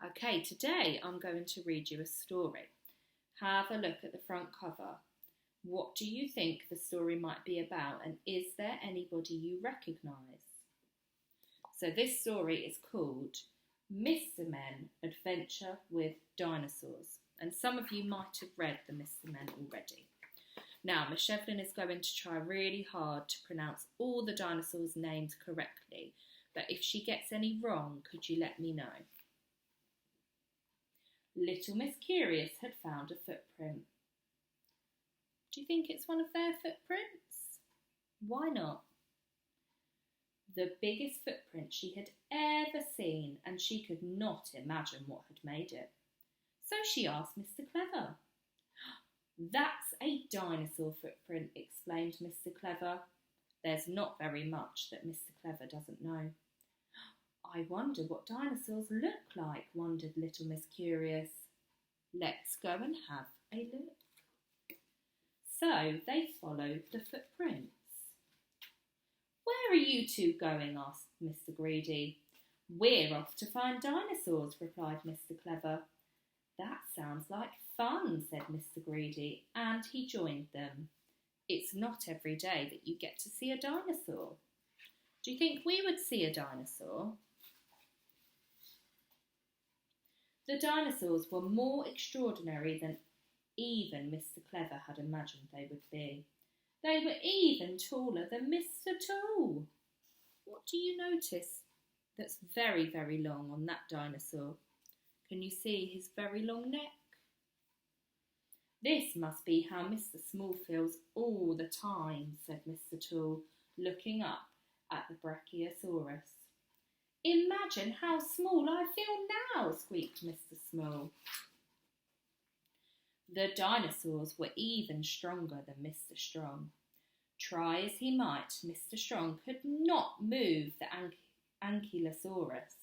Okay, today I'm going to read you a story. Have a look at the front cover. What do you think the story might be about, and is there anybody you recognise? So this story is called Mr. Men Adventure with Dinosaurs, and some of you might have read the Mr. Men already. Now, Miss Shevlin is going to try really hard to pronounce all the dinosaurs' names correctly, but if she gets any wrong, could you let me know? Little Miss Curious had found a footprint. Do you think it's one of their footprints? Why not? The biggest footprint she had ever seen, and she could not imagine what had made it. So she asked Mr. Clever. That's a dinosaur footprint, explained Mr. Clever. There's not very much that Mr. Clever doesn't know. I wonder what dinosaurs look like, wondered Little Miss Curious. Let's go and have a look. So they followed the footprints. Where are you two going? Asked Mr. Greedy. We're off to find dinosaurs, replied Mr. Clever. That sounds like fun, said Mr. Greedy, and he joined them. It's not every day that you get to see a dinosaur. Do you think we would see a dinosaur? The dinosaurs were more extraordinary than even Mr. Clever had imagined they would be. They were even taller than Mr. Tall. What do you notice that's very, very long on that dinosaur? Can you see his very long neck? This must be how Mr. Small feels all the time, said Mr. Tall, looking up at the Brachiosaurus. Imagine how small I feel now, squeaked Mr. Small. The dinosaurs were even stronger than Mr. Strong. Try as he might, Mr. Strong could not move the Ankylosaurus.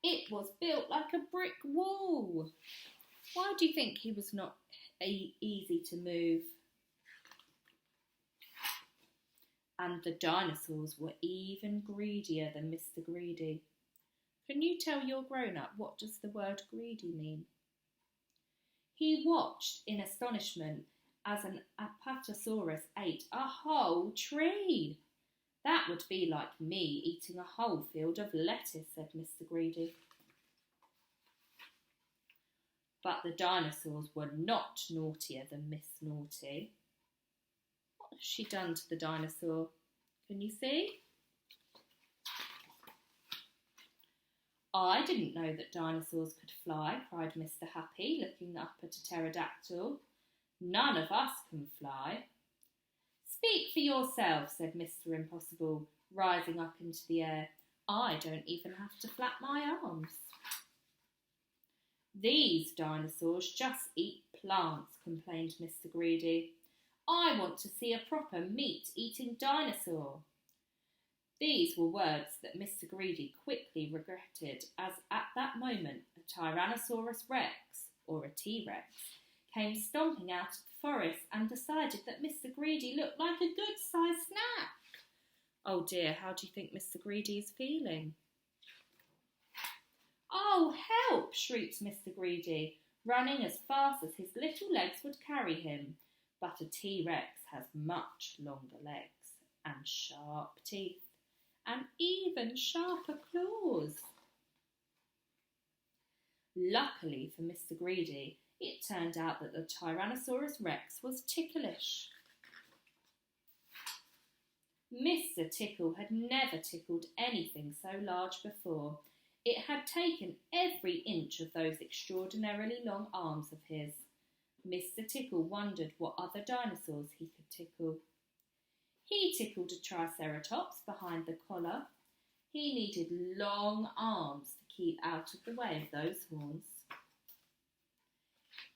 It was built like a brick wall. Why do you think he was not easy to move? And the dinosaurs were even greedier than Mr. Greedy. Can you tell your grown-up what does the word greedy mean? He watched in astonishment as an Apatosaurus ate a whole tree. That would be like me eating a whole field of lettuce, said Mr. Greedy. But the dinosaurs were not naughtier than Miss Naughty. What has she done to the dinosaur? Can you see? I didn't know that dinosaurs could fly, cried Mr. Happy, looking up at a pterodactyl. None of us can fly. Speak for yourself, said Mr. Impossible, rising up into the air. I don't even have to flap my arms. These dinosaurs just eat plants, complained Mr. Greedy. I want to see a proper meat-eating dinosaur. These were words that Mr. Greedy quickly regretted, as at that moment a Tyrannosaurus Rex, or a T-Rex, came stomping out of the forest and decided that Mr. Greedy looked like a good-sized snack. Oh dear, how do you think Mr. Greedy is feeling? Oh, help! Shrieked Mr. Greedy, running as fast as his little legs would carry him. But a T-Rex has much longer legs and sharp teeth and even sharper claws. Luckily for Mr. Greedy, it turned out that the Tyrannosaurus Rex was ticklish. Mr. Tickle had never tickled anything so large before. It had taken every inch of those extraordinarily long arms of his. Mr. Tickle wondered what other dinosaurs he could tickle. He tickled a Triceratops behind the collar. He needed long arms to keep out of the way of those horns.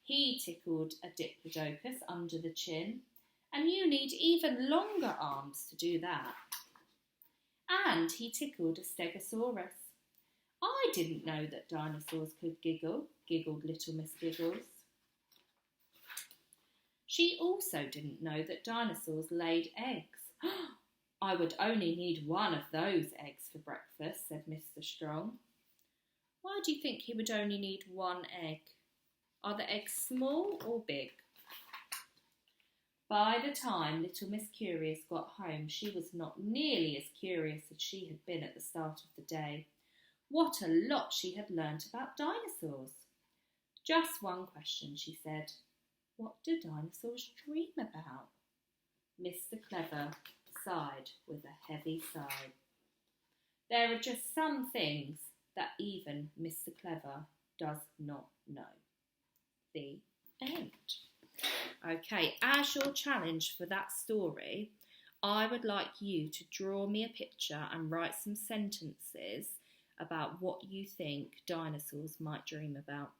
He tickled a Diplodocus under the chin, and you need even longer arms to do that. And he tickled a Stegosaurus. I didn't know that dinosaurs could giggle, giggled Little Miss Giggles. She also didn't know that dinosaurs laid eggs. I would only need one of those eggs for breakfast, said Mr. Strong. Why do you think he would only need one egg? Are the eggs small or big? By the time little Miss Curious got home, she was not nearly as curious as she had been at the start of the day. What a lot she had learnt about dinosaurs. Just one question, she said. What do dinosaurs dream about? Mr. Clever sighed with a heavy sigh. There are just some things that even Mr. Clever does not know. The end. Okay, as your challenge for that story, I would like you to draw me a picture and write some sentences about what you think dinosaurs might dream about.